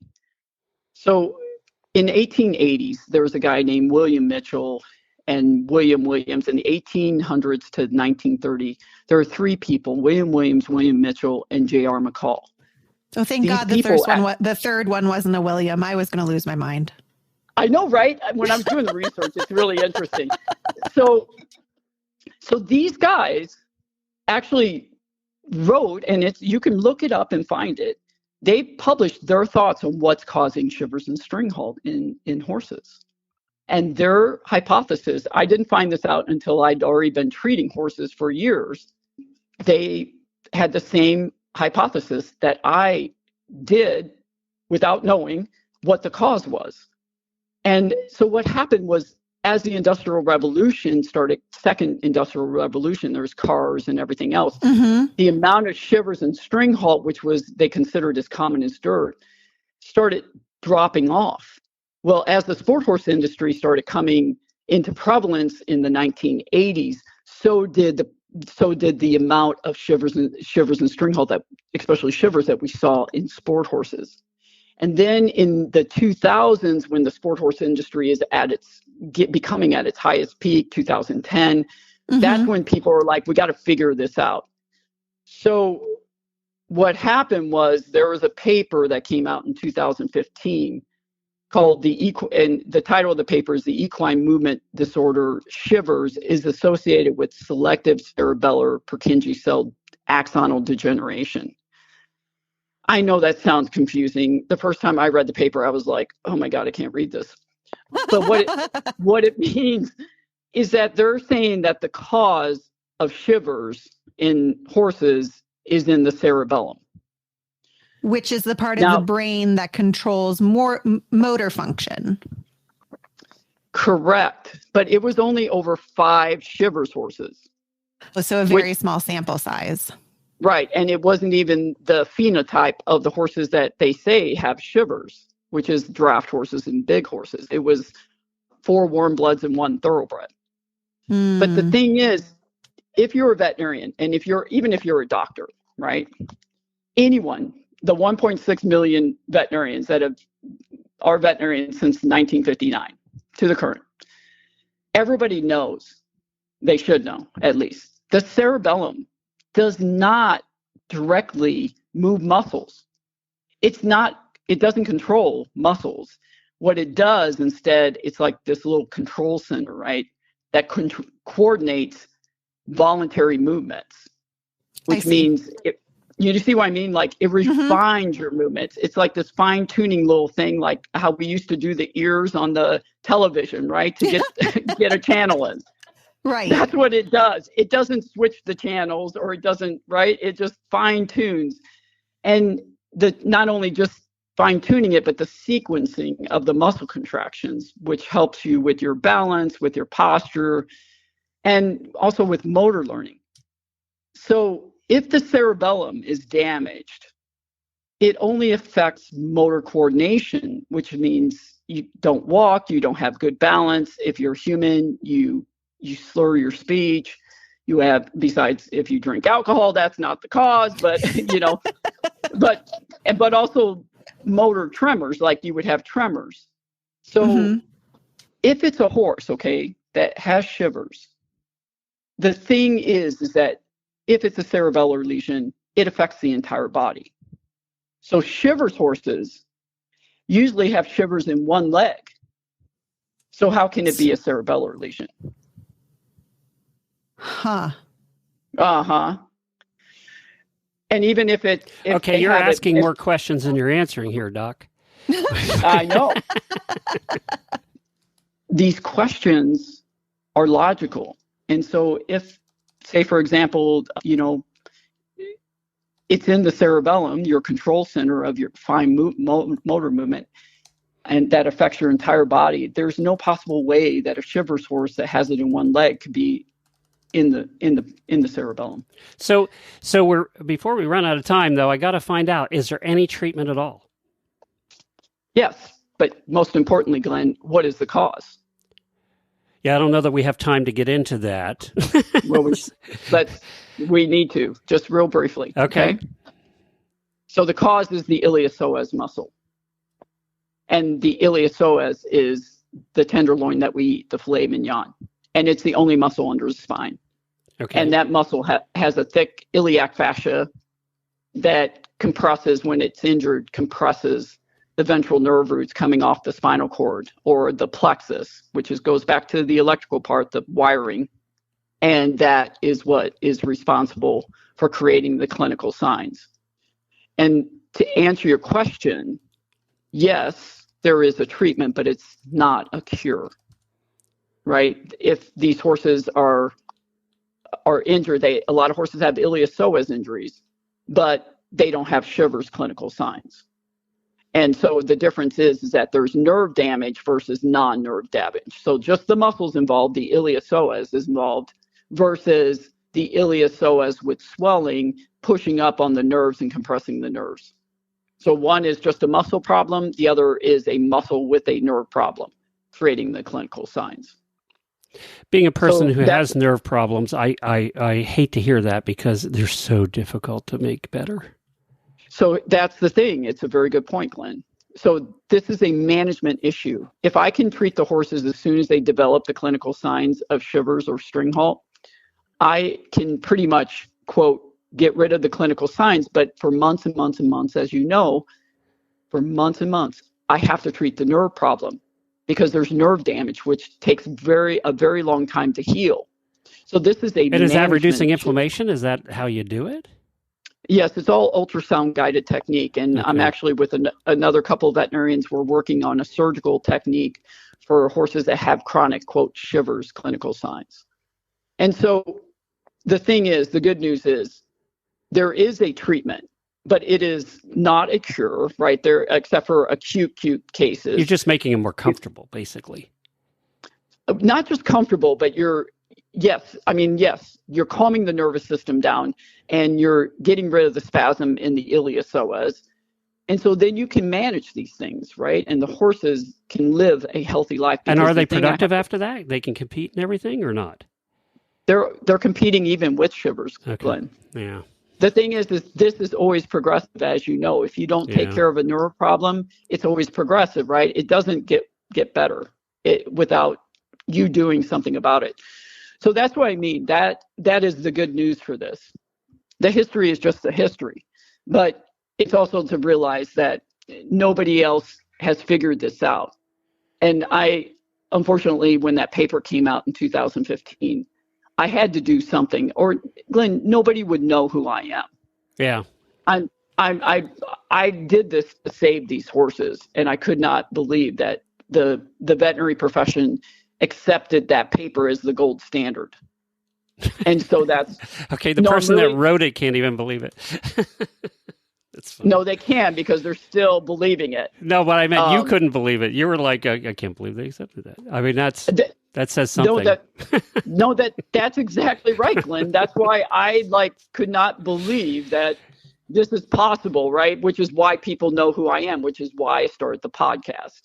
So in 1880s, there was a guy named William Mitchell and William Williams. In the 1800s to 1930, there were 3 people, William Williams, William Mitchell, and J.R. McCall. Oh, thank God the third one wasn't a William. I was going to lose my mind. I know, right? When I was doing the research, it's really interesting. So these guys actually wrote, and you can look it up and find it. They published their thoughts on what's causing shivers and string halt in horses. And their hypothesis, I didn't find this out until I'd already been treating horses for years. They had the same hypothesis that I did without knowing what the cause was. And so what happened was, as the Industrial Revolution started, second Industrial Revolution, there was cars and everything else. The amount of shivers and string halt, which was they considered as common as dirt, started dropping off. Well, as the sport horse industry started coming into prevalence in the 1980s, so did the amount of shivers and string halt, that especially shivers, that we saw in sport horses. And then in the 2000s, when the sport horse industry is becoming at its highest peak, 2010, that's when people are like, we got to figure this out. So what happened was, there was a paper that came out in 2015 called and the title of the paper is "The Equine Movement Disorder Shivers is Associated with Selective Cerebellar Purkinje Cell Axonal Degeneration." I know that sounds confusing. The first time I read the paper, I was like, oh my God, I can't read this. But what it means is that they're saying that the cause of shivers in horses is in the cerebellum, which is the part of the brain that controls more motor function. Correct. But it was only over 5 shivers horses. So a very small sample size. Right. And it wasn't even the phenotype of the horses that they say have shivers, which is draft horses and big horses. It was 4 warm bloods and 1 thoroughbred. But the thing is, if you're a veterinarian, and even if you're a doctor, right? Anyone, the 1.6 million veterinarians that are veterinarians since 1959 to the current, everybody knows, they should know at least, the cerebellum does not directly move muscles. It doesn't control muscles. What it does instead, it's like this little control center, right? That coordinates voluntary movements, which means, you see what I mean? Like, it refines your movements. It's like this fine tuning little thing, like how we used to do the ears on the television, right? To get a channel in. Right. That's what it does. It doesn't switch the channels, or it doesn't, right? It just fine tunes. And not only just fine tuning it, but the sequencing of the muscle contractions, which helps you with your balance, with your posture, and also with motor learning. So if the cerebellum is damaged, it only affects motor coordination, which means you don't walk, you don't have good balance. If you're human, you slur your speech. You have, besides, if you drink alcohol, that's not the cause, but but also motor tremors, like you would have tremors. So if it's a horse, okay, that has shivers, the thing is that if it's a cerebellar lesion, it affects the entire body. So shivers horses usually have shivers in one leg. So how can it be a cerebellar lesion? Huh. Uh-huh. And even if okay, you're asking more questions than you're answering here, Doc. I know. These questions are logical. And so if, say, for example, it's in the cerebellum, your control center of your fine motor movement, and that affects your entire body, there's no possible way that a shivers horse that has it in one leg could be in the cerebellum. So before we run out of time, though, I got to find out, is there any treatment at all? Yes, but most importantly, Glenn, what is the cause? Yeah, I don't know that we have time to get into that. Well, we need to, just real briefly. Okay. So the cause is the iliopsoas muscle. And the iliopsoas is the tenderloin that we eat, the filet mignon. And it's the only muscle under the spine. Okay. And that muscle has a thick iliac fascia that compresses, when it's injured, compresses the ventral nerve roots coming off the spinal cord, or the plexus, which goes back to the electrical part, the wiring. And that is what is responsible for creating the clinical signs. And to answer your question, yes, there is a treatment, but it's not a cure. Right? If these horses are injured, a lot of horses have iliopsoas injuries, but they don't have shivers clinical signs. And so the difference is that there's nerve damage versus non-nerve damage. So just the muscles involved, the iliopsoas is involved, versus the iliopsoas with swelling, pushing up on the nerves and compressing the nerves. So one is just a muscle problem. The other is a muscle with a nerve problem, creating the clinical signs. Being a person who has nerve problems, I hate to hear that because they're so difficult to make better. So that's the thing. It's a very good point, Glenn. So this is a management issue. If I can treat the horses as soon as they develop the clinical signs of shivers or string halt, I can pretty much, quote, get rid of the clinical signs. But for months and months and months, as you know, for months and months, I have to treat the nerve problem because there's nerve damage, which takes a very long time to heal. So this is a And is that reducing issue. Inflammation? Is that how you do it? Yes, it's all ultrasound guided technique. And I'm actually with another couple of veterinarians. We're working on a surgical technique for horses that have chronic, quote, shivers clinical signs. And so the thing is, the good news is there is a treatment, but it is not a cure, right? There, except for acute cases. You're just making them more comfortable, basically. Not just comfortable, but yes, you're calming the nervous system down and you're getting rid of the spasm in the iliopsoas. And so then you can manage these things, right? And the horses can live a healthy life. And are they productive after that? They can compete and everything or not? They're competing even with shivers, Glenn. Yeah. The thing is this is always progressive, as you know. If you don't take care of a nerve problem, it's always progressive, right? It doesn't get better without you doing something about it. So that's what I mean. That is the good news for this. The history is just the history, but it's also to realize that nobody else has figured this out. And unfortunately, when that paper came out in 2015, I had to do something, or Glenn, nobody would know who I am. Yeah. I did this to save these horses, and I could not believe that the veterinary profession accepted that paper as the gold standard. And so that's okay. The person that wrote it can't even believe it. No, they can because they're still believing it. No, but I meant you couldn't believe it. You were like, I can't believe they accepted that. I mean, that says something. That's exactly right, Glenn. That's why I could not believe that this is possible, right? Which is why people know who I am, which is why I started the podcast.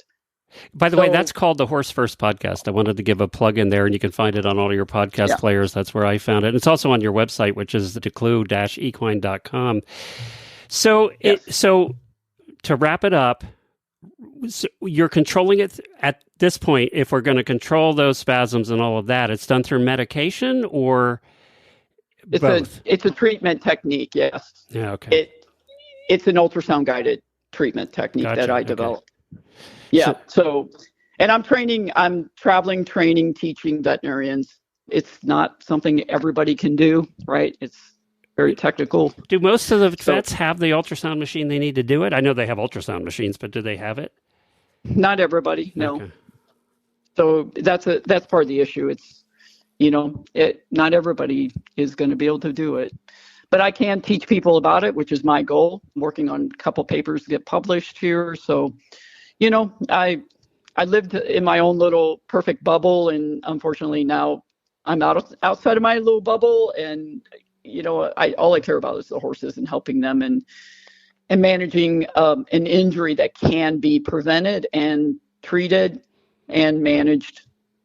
By the way, that's called the Horse First Podcast. I wanted to give a plug in there, and you can find it on all your podcast players. That's where I found it. And it's also on your website, which is declue-equine.com. So, so to wrap it up, you're controlling it at this point. If we're going to control those spasms and all of that, it's done through medication or both? It's a treatment technique, yes. Yeah, okay. It's an ultrasound guided treatment technique that I developed. Yeah. So, and I'm traveling, training, teaching veterinarians. It's not something everybody can do, right? It's very technical. Do most of the vets have the ultrasound machine they need to do it? I know they have ultrasound machines, but do they have it? Not everybody, no. Okay. So that's part of the issue. It's, not everybody is going to be able to do it. But I can teach people about it, which is my goal. I'm working on a couple papers to get published here. So, I lived in my own little perfect bubble, and unfortunately now I'm outside of my little bubble, and all I care about is the horses and helping them and managing an injury that can be prevented and treated and managed.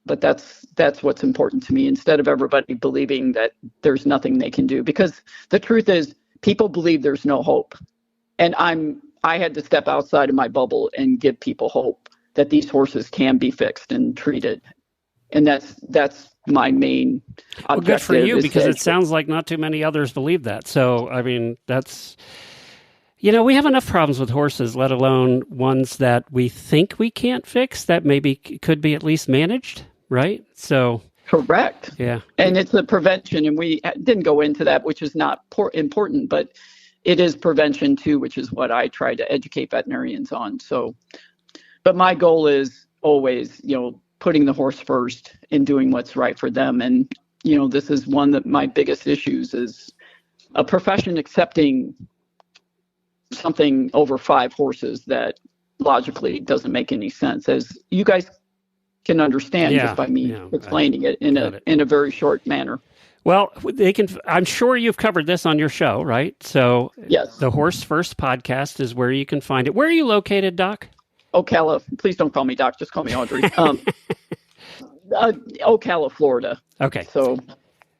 But that's what's important to me, instead of everybody believing that there's nothing they can do, because the truth is people believe there's no hope. And I had to step outside of my bubble and give people hope that these horses can be fixed and treated. And that's my main objective. Well, good for you, because it sounds like not too many others believe that. So, I mean, that's, we have enough problems with horses, let alone ones that we think we can't fix that maybe could be at least managed, right? So. Correct. Yeah. And it's the prevention, and we didn't go into that, which is not important, but it is prevention too, which is what I try to educate veterinarians on. So, but my goal is always, putting the horse first and doing what's right for them. And, this is one of my biggest issues, is a profession accepting something over 5 horses that logically doesn't make any sense, as you guys can understand just by me explaining it in a very short manner. Well, they can. I'm sure you've covered this on your show, right? So, yes, the Horse First podcast is where you can find it. Where are you located, Doc? Ocala. Please don't call me Doc. Just call me Audrey. Ocala, Florida. Okay. So,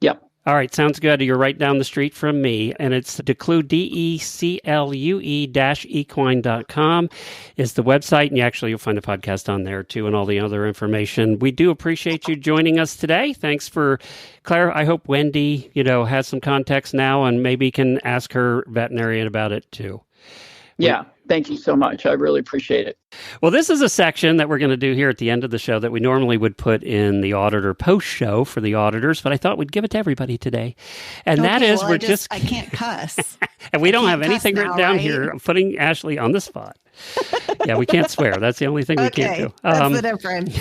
yeah. All right, sounds good. You're right down the street from me, and it's Declue, DECLUE-equine.com is the website, and you'll find a podcast on there, too, and all the other information. We do appreciate you joining us today. Thanks for Claire. I hope Wendy, has some context now, and maybe can ask her veterinarian about it, too. Yeah. Thank you so much. I really appreciate it. Well, this is a section that we're going to do here at the end of the show that we normally would put in the Auditor post show for the auditors, but I thought we'd give it to everybody today. And that is, I can't cuss. And we don't have anything written down here. I'm putting Ashley on the spot. Yeah, we can't swear. That's the only thing we can't do. That's the difference.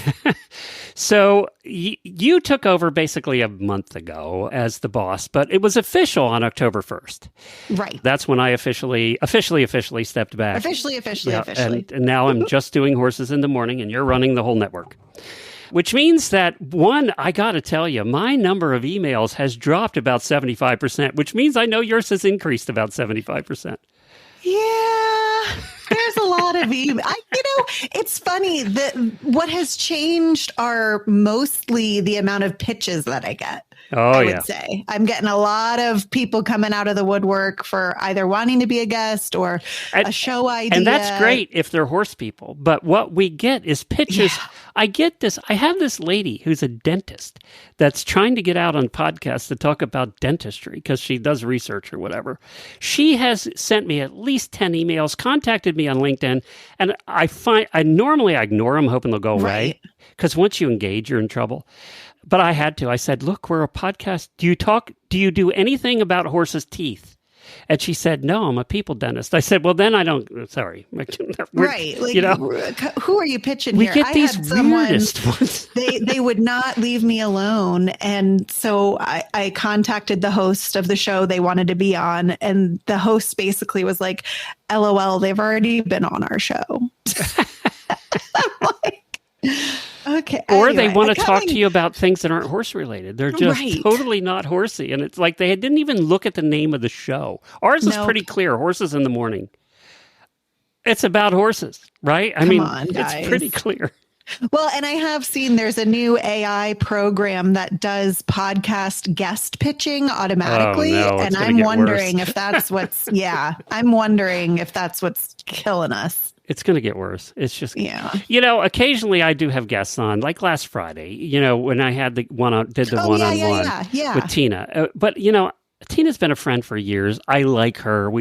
So you took over basically a month ago as the boss, but it was official on October 1st. Right. That's when I officially stepped back. Officially. And now I'm just doing Horses in the Morning, and you're running the whole network. Which means that, one, I got to tell you, my number of emails has dropped about 75%, which means I know yours has increased about 75%. Yeah, there's a lot of email. It's funny that what has changed are mostly the amount of pitches that I get. I would say I'm getting a lot of people coming out of the woodwork for either wanting to be a guest or a show idea. And that's great if they're horse people. But what we get is pitches. Yeah. I get this. I have this lady who's a dentist that's trying to get out on podcasts to talk about dentistry because she does research or whatever. She has sent me at least 10 emails, contacted me on LinkedIn, and I normally ignore them, hoping they'll go away. Because once you engage, you're in trouble. But I had to. I said, look, we're a podcast. Do you do anything about horses' teeth? And she said, no, I'm a people dentist. I said, well, then I don't, sorry. Right. Who are you pitching here? We get these weirdest ones. they would not leave me alone. And so I contacted the host of the show they wanted to be on. And the host basically was like, LOL, they've already been on our show. I'm like, okay. Or they want to talk to you about things that aren't horse related. They're just totally not horsey. And it's like they didn't even look at the name of the show. Ours is pretty clear. Horses in the Morning. It's about horses, right? It's pretty clear. Well, and I have seen there's a new AI program that does podcast guest pitching automatically. Oh, no, and I'm wondering if that's what's killing us. It's going to get worse. It's just, occasionally I do have guests on, like last Friday, when I had the one-on-one with Tina. But, Tina's been a friend for years. I like her.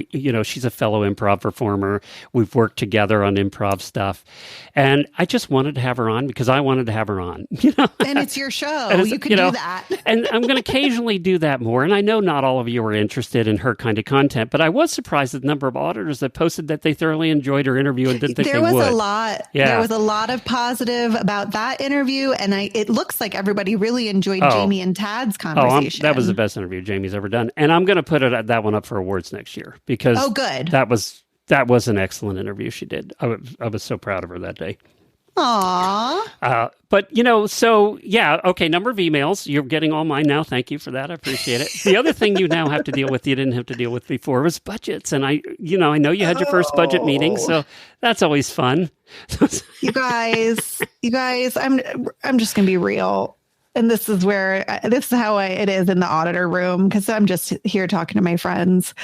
She's a fellow improv performer. We've worked together on improv stuff. And I just wanted to have her on because I wanted to have her on. And it's your show. You can do that. And I'm going to occasionally do that more. And I know not all of you are interested in her kind of content, but I was surprised at the number of auditors that posted that they thoroughly enjoyed her interview and didn't think they would. There was a lot. Yeah. There was a lot of positive about that interview. And it looks like everybody really enjoyed Jamie and Tad's conversation. That was the best interview Jamie's ever done. And I'm going to put that one up for awards next year because good. That was an excellent interview she did. I was so proud of her that day. Aww. But, number of emails. You're getting all mine now. Thank you for that. I appreciate it. The other thing you now have to deal with, you didn't have to deal with before, was budgets. And I know you had your first budget meeting, so that's always fun. You guys, I'm just going to be real. And this is how it is in the auditor room, because I'm just here talking to my friends.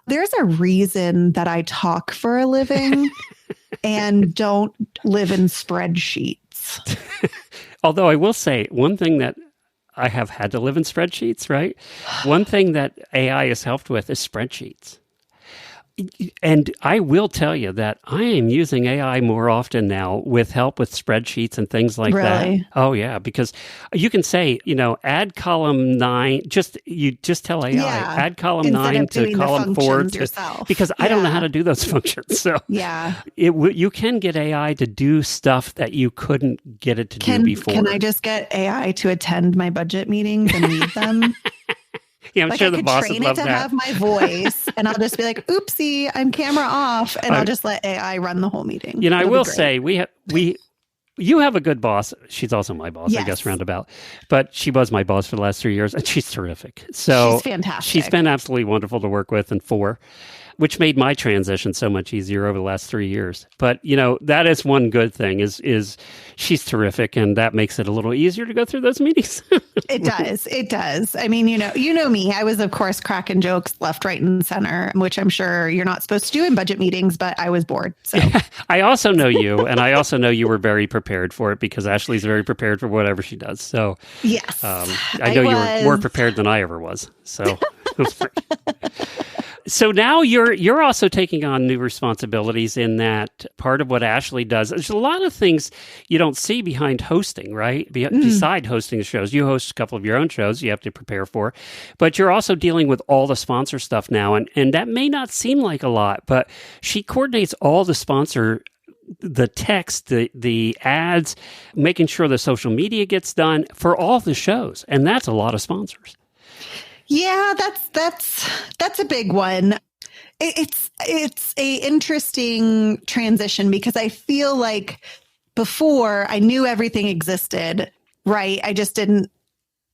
There's a reason that I talk for a living and don't live in spreadsheets. Although I will say one thing that I have had to live in spreadsheets, right? One thing that AI has helped with is spreadsheets. And I will tell you that I am using AI more often now with help with spreadsheets and things like that. Oh, yeah, because you can say, add column 9, just tell AI, add column 9 to column 4. Because I don't know how to do those functions. So you can get AI to do stuff that you couldn't get it to do before. Can I just get AI to attend my budget meetings and read them? Yeah, I'm like sure I the could boss train would it love to that. have my voice, and I'll just be like, "Oopsie, I'm camera off," and I'll just let AI run the whole meeting. You know, I It'll be will great. say you have a good boss. She's also my boss, I Yes. guess, roundabout. But she was my boss for the last 3 years, and she's terrific. So She's fantastic. She's been absolutely wonderful to work with and for, which made my transition so much easier over the last 3 years. But, you know, that is one good thing is she's terrific, and that makes it a little easier to go through those meetings. It does. It does. I mean, you know me. I was, of course, cracking jokes left, right, and center, which I'm sure you're not supposed to do in budget meetings, but I was bored. So I also know you, and I also know you were very prepared for it because Ashley's very prepared for whatever she does. So yes, I know you were more prepared than I ever was. So it was great. So now you're also taking on new responsibilities in that part of what Ashley does. There's a lot of things you don't see behind hosting, right? Beside hosting the shows, you host a couple of your own shows you have to prepare for, but you're also dealing with all the sponsor stuff now. And that may not seem like a lot, but she coordinates all the sponsor, the text, the ads, making sure the social media gets done for all the shows. And that's a lot of sponsors. Yeah, that's a big one. It's a interesting transition because I feel like before I knew everything existed, right? I just didn't.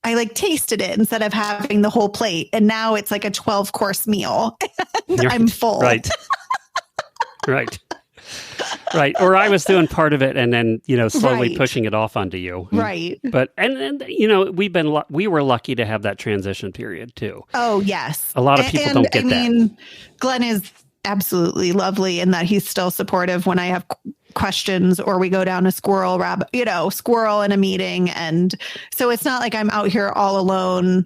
I like tasted it instead of having the whole plate, and now it's like a 12-course meal. And I'm full. Right. Right. Right. Or I was doing part of it and then, you know, slowly Right. pushing it off onto you. Right. But, and you know, we were lucky to have that transition period too. Oh, yes. A lot of people don't get that. I mean, Glenn is absolutely lovely in that he's still supportive when I have questions or we go down a squirrel in a meeting. And so it's not like I'm out here all alone,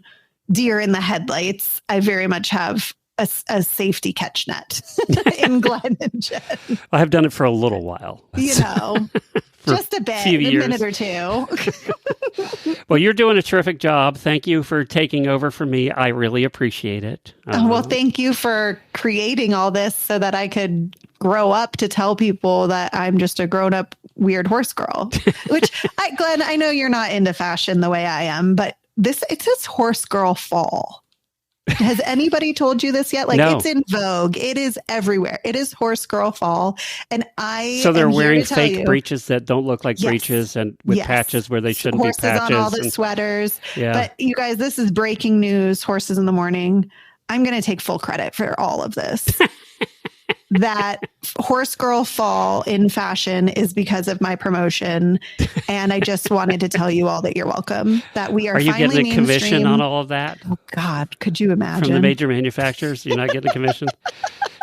deer in the headlights. I very much have a safety catch net in Glenn and Jen. I have done it for a little while. You know, just a bit, few years. minute or two. Well, you're doing a terrific job. Thank you for taking over for me. I really appreciate it. Well, thank you for creating all this so that I could grow up to tell people that I'm just a grown up weird horse girl, which Glenn, I know you're not into fashion the way I am, but it says horse girl fall. Has anybody told you this yet? Like No. It's in vogue. It is everywhere. It is horse girl fall. And So they're wearing fake fake breeches that don't look like Yes. breeches and with Yes. patches where they shouldn't horses be patches. on all the and- sweaters. Yeah. But you guys, this is breaking news. Horses in the morning. I'm going to take full credit for all of this. That horse girl fall in fashion is because of my promotion. And I just wanted to tell you all that you're welcome, that we are you finally getting a commission mainstream. on all of that Oh God, could you imagine? from the major manufacturers? You're not getting a commission?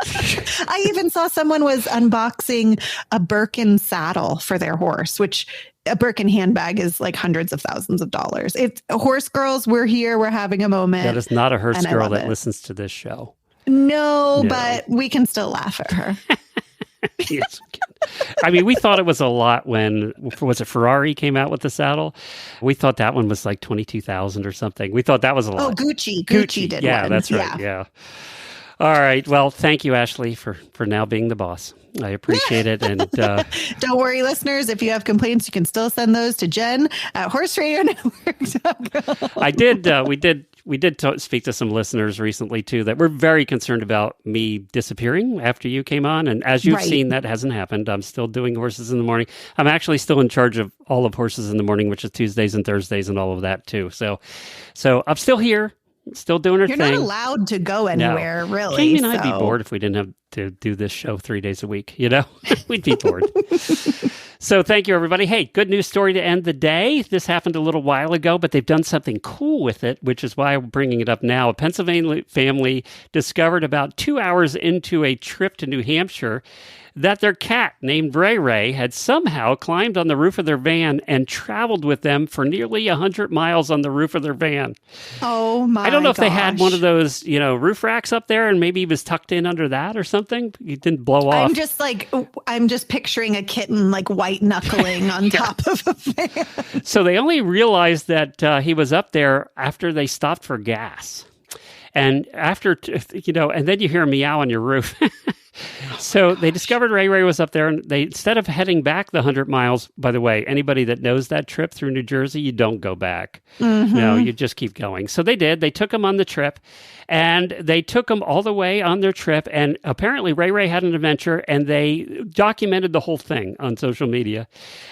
I even saw someone was unboxing a Birkin saddle for their horse, which a Birkin handbag is like hundreds of thousands of dollars. It's horse girls. We're here. We're having a moment. That is not a hearse And I girl love that it. listens to this show. No, No. but we can still laugh at her. Yes, we can. I mean, we thought it was a lot when Ferrari came out with the saddle. We thought that one was like 22,000 or something. We thought that was a lot. Oh, Gucci did yeah, one. that's right. Yeah. All right. Well, thank you, Ashley, for now being the boss. I appreciate it. And Don't worry, listeners. If you have complaints, you can still send those to Jen at horseradionetwork.com. we did speak to some listeners recently, too, that were very concerned about me disappearing after you came on. And as you've Right. seen, that hasn't happened. I'm still doing Horses in the Morning. I'm actually still in charge of all of Horses in the Morning, which is Tuesdays and Thursdays and all of that, too. So I'm still here, still doing her You're thing. not allowed to go anywhere, really. Jamie and I'd be so- bored if we didn't have to do this show 3 days a week, you know? We'd be bored. So thank you, everybody. Hey, good news story to end the day. This happened a little while ago, but they've done something cool with it, which is why I'm bringing it up now. A Pennsylvania family discovered about 2 hours into a trip to New Hampshire that their cat named Ray Ray had somehow climbed on the roof of their van and traveled with them for nearly 100 miles on the roof of their van. Oh my! I don't know if they had gosh. one of those, roof racks up there and maybe he was tucked in under that or something. He didn't blow off. I'm just picturing a kitten like white knuckling on top of a van. So they only realized that he was up there after they stopped for gas. And after, and then you hear a meow on your roof. So they discovered Ray Ray was up there, and they, instead of heading back the 100 miles, by the way, anybody that knows that trip through New Jersey, you don't go back. No, you just keep going. So they did. They took him on the trip, and they took him all the way on their trip, and apparently Ray Ray had an adventure, and they documented the whole thing on social media.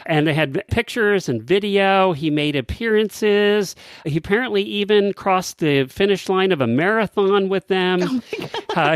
And they had pictures and video. He made appearances. He apparently even crossed the finish line of a marathon with them.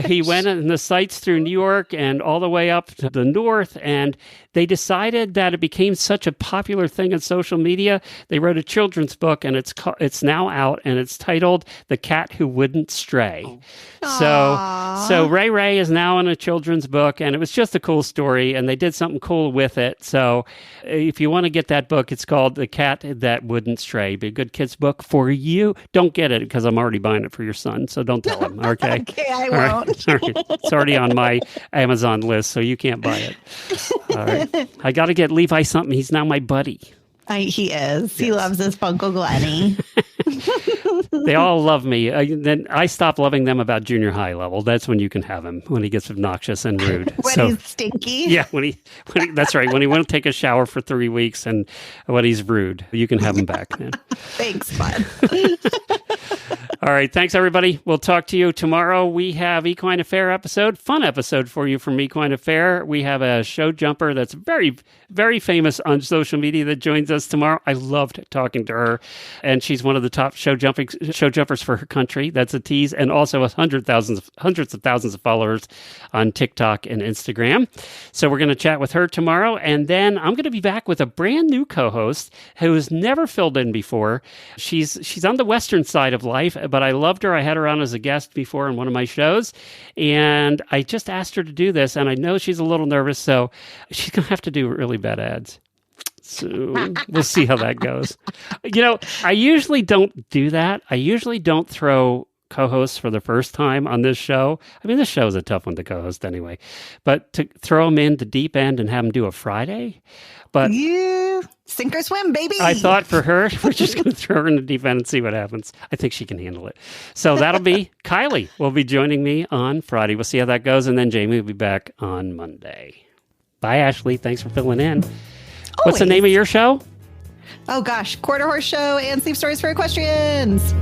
He went in the sights through New York and all the way up to the north, and they decided that it became such a popular thing on social media. They wrote a children's book, and it's now out, and it's titled "The Cat Who Wouldn't Stray." So Ray Ray is now in a children's book, and it was just a cool story, and they did something cool with it. So if you want to get that book, it's called "The Cat That Wouldn't Stray." Be a good kid's book for you. Don't get it because I'm already buying it for your son, so don't tell him. Okay. Okay, I won't. All right. It's already on my Amazon list, so you can't buy it. All right. I got to get Levi something. He's now my buddy. He is. He loves his Uncle Glenny. They all love me. Then I stopped loving them about junior high level. That's when you can have him, when he gets obnoxious and rude. When he's stinky. Yeah, when he that's right. When he won't take a shower for 3 weeks and when he's rude, you can have him back, man. Thanks, bud. All right. Thanks, everybody. We'll talk to you tomorrow. We have Equine Affair episode, fun episode for you from Equine Affair. We have a show jumper that's very, very famous on social media that joins us tomorrow. I loved talking to her, and she's one of the top show jumpers for her country. That's a tease, and also hundreds of thousands of followers on TikTok and Instagram. So we're going to chat with her tomorrow, and then I'm going to be back with a brand new co-host who has never filled in before. She's on the western side of life, but I loved her. I had her on as a guest before on one of my shows, and I just asked her to do this, and I know she's a little nervous, so she's going to have to do really bad ads. So we'll see how that goes. You know, I usually don't do that. I usually don't throw co-hosts for the first time on this show. I mean, this show is a tough one to co-host anyway, but to throw them in the deep end and have them do a Friday, but you sink or swim, baby. I thought for her, we're just going to throw her in the deep end and see what happens. I think she can handle it. So that'll be Kylie will be joining me on Friday. We'll see how that goes. And then Jamie will be back on Monday. Bye, Ashley. Thanks for filling in. What's the name of your show? Oh, gosh. Quarter Horse Show and Sleep Stories for Equestrians.